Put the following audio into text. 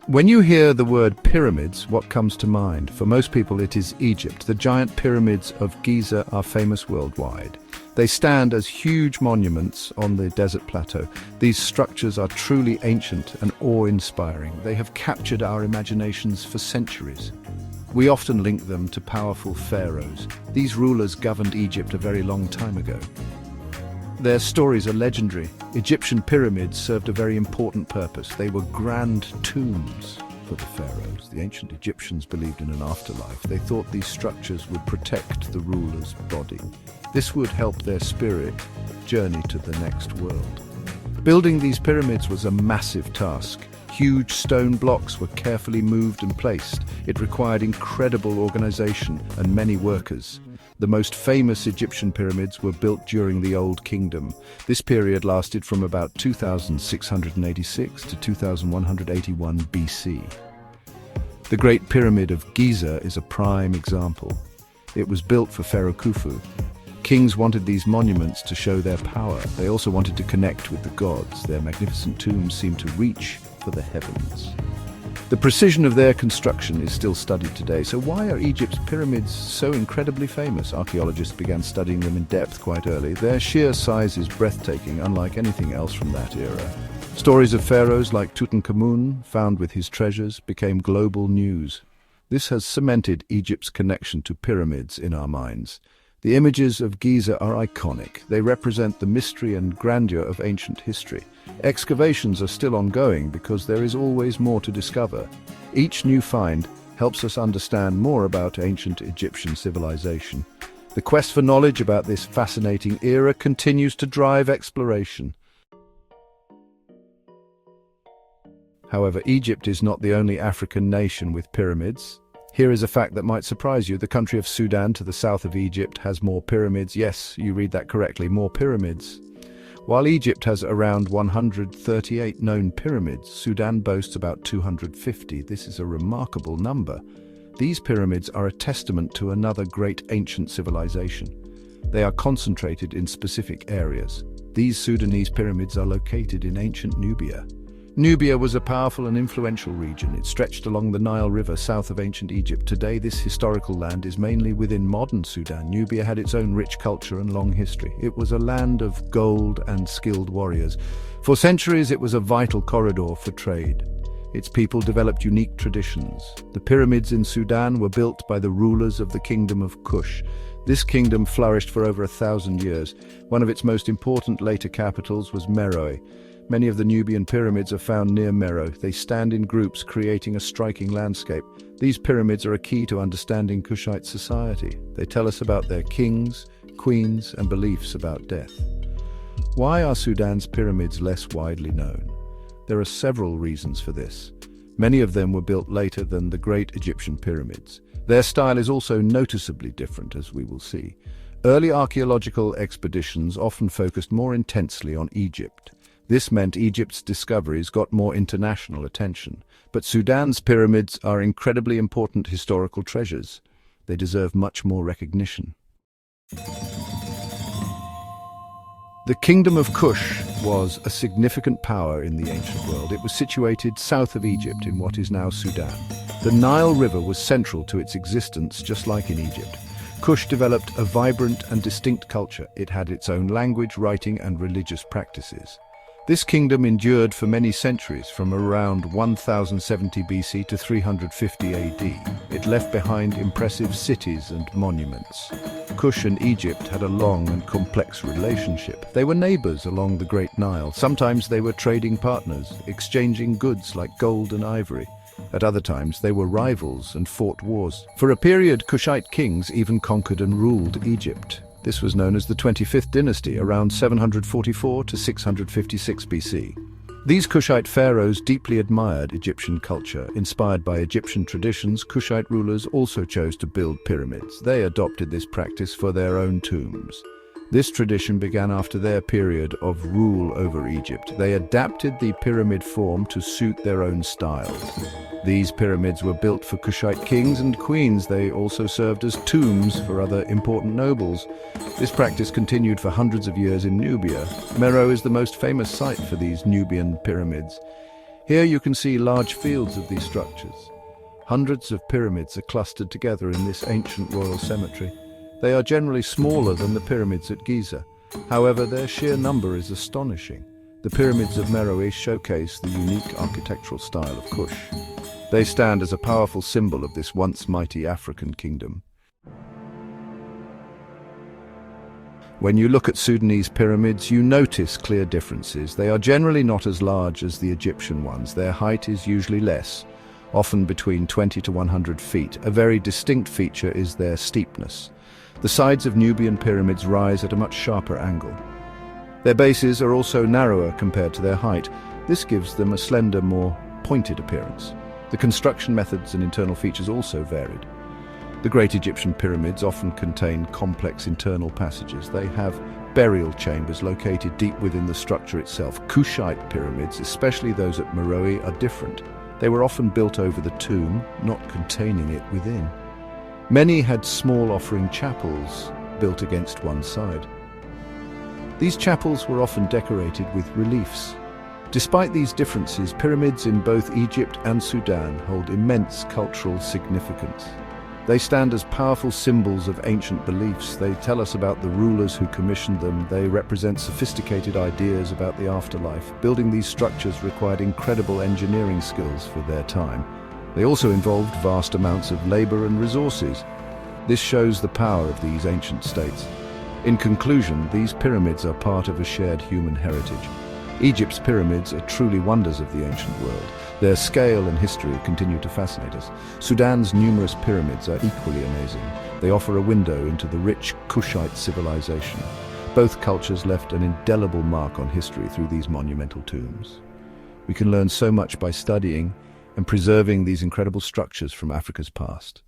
When you hear the word pyramids, what comes to mind? For most people, it is Egypt. The giant pyramids of Giza are famous worldwide. They stand as huge monuments on the desert plateau. These structures are truly ancient and awe-inspiring. They have captured our imaginations for centuries. We often link them to powerful pharaohs. These rulers governed Egypt a very long time ago. Their stories are legendary. Egyptian pyramids served a very important purpose. They were grand tombs for the pharaohs. The ancient Egyptians believed in an afterlife. They thought these structures would protect the ruler's body. This would help their spirit journey to the next world. Building these pyramids was a massive task. Huge stone blocks were carefully moved and placed. It required incredible organization and many workers. The most famous Egyptian pyramids were built during the Old Kingdom. This period lasted from about 2686 to 2181 BC. The Great Pyramid of Giza is a prime example. It was built for Pharaoh Khufu. Kings wanted these monuments to show their power. They also wanted to connect with the gods. Their magnificent tombs seemed to reach for the heavens. The precision of their construction is still studied today. So why are Egypt's pyramids so incredibly famous? Archaeologists began studying them in depth quite early. Their sheer size is breathtaking, unlike anything else from that era. Stories of pharaohs like Tutankhamun, found with his treasures, became global news. This has cemented Egypt's connection to pyramids in our minds. The images of Giza are iconic. They represent the mystery and grandeur of ancient history. Excavations are still ongoing because there is always more to discover. Each new find helps us understand more about ancient Egyptian civilization. The quest for knowledge about this fascinating era continues to drive exploration. However, Egypt is not the only African nation with pyramids. Here is a fact that might surprise you. The country of Sudan, to the south of Egypt, has more pyramids. Yes, you read that correctly, more pyramids. While Egypt has around 138 known pyramids, Sudan boasts about 250. This is a remarkable number. These pyramids are a testament to another great ancient civilization. They are concentrated in specific areas. These Sudanese pyramids are located in ancient Nubia. Nubia was a powerful and influential region. It stretched along the Nile River south of ancient Egypt. Today, this historical land is mainly within modern Sudan. Nubia had its own rich culture and long history. It was a land of gold and skilled warriors. For centuries, it was a vital corridor for trade. Its people developed unique traditions. The pyramids in Sudan were built by the rulers of the Kingdom of Kush. This kingdom flourished for over 1,000 years. One of its most important later capitals was Meroe. Many of the Nubian pyramids are found near Meroe. They stand in groups, creating a striking landscape. These pyramids are a key to understanding Kushite society. They tell us about their kings, queens, and beliefs about death. Why are Sudan's pyramids less widely known? There are several reasons for this. Many of them were built later than the great Egyptian pyramids. Their style is also noticeably different, as we will see. Early archaeological expeditions often focused more intensely on Egypt. This meant Egypt's discoveries got more international attention. But Sudan's pyramids are incredibly important historical treasures. They deserve much more recognition. The Kingdom of Kush was a significant power in the ancient world. It was situated south of Egypt in what is now Sudan. The Nile River was central to its existence, just like in Egypt. Kush developed a vibrant and distinct culture. It had its own language, writing, and religious practices. This kingdom endured for many centuries, from around 1070 BC to 350 AD. It left behind impressive cities and monuments. Kush and Egypt had a long and complex relationship. They were neighbors along the Great Nile. Sometimes they were trading partners, exchanging goods like gold and ivory. At other times, they were rivals and fought wars. For a period, Kushite kings even conquered and ruled Egypt. This was known as the 25th dynasty, around 744 to 656 BC. These Kushite pharaohs deeply admired Egyptian culture. Inspired by Egyptian traditions, Kushite rulers also chose to build pyramids. They adopted this practice for their own tombs. This tradition began after their period of rule over Egypt. They adapted the pyramid form to suit their own styles. These pyramids were built for Kushite kings and queens. They also served as tombs for other important nobles. This practice continued for hundreds of years in Nubia. Meroe is the most famous site for these Nubian pyramids. Here you can see large fields of these structures. Hundreds of pyramids are clustered together in this ancient royal cemetery. They are generally smaller than the pyramids at Giza. However, their sheer number is astonishing. The pyramids of Meroe showcase the unique architectural style of Kush. They stand as a powerful symbol of this once mighty African kingdom. When you look at Sudanese pyramids, you notice clear differences. They are generally not as large as the Egyptian ones. Their height is usually less, often between 20 to 100 feet. A very distinct feature is their steepness. The sides of Nubian pyramids rise at a much sharper angle. Their bases are also narrower compared to their height. This gives them a slender, more pointed appearance. The construction methods and internal features also varied. The great Egyptian pyramids often contain complex internal passages. They have burial chambers located deep within the structure itself. Kushite pyramids, especially those at Meroe, are different. They were often built over the tomb, not containing it within. Many had small offering chapels built against one side. These chapels were often decorated with reliefs. Despite these differences, pyramids in both Egypt and Sudan hold immense cultural significance. They stand as powerful symbols of ancient beliefs. They tell us about the rulers who commissioned them. They represent sophisticated ideas about the afterlife. Building these structures required incredible engineering skills for their time. They also involved vast amounts of labor and resources. This shows the power of these ancient states. In conclusion, these pyramids are part of a shared human heritage. Egypt's pyramids are truly wonders of the ancient world. Their scale and history continue to fascinate us. Sudan's numerous pyramids are equally amazing. They offer a window into the rich Kushite civilization. Both cultures left an indelible mark on history through these monumental tombs. We can learn so much by studying and preserving these incredible structures from Africa's past.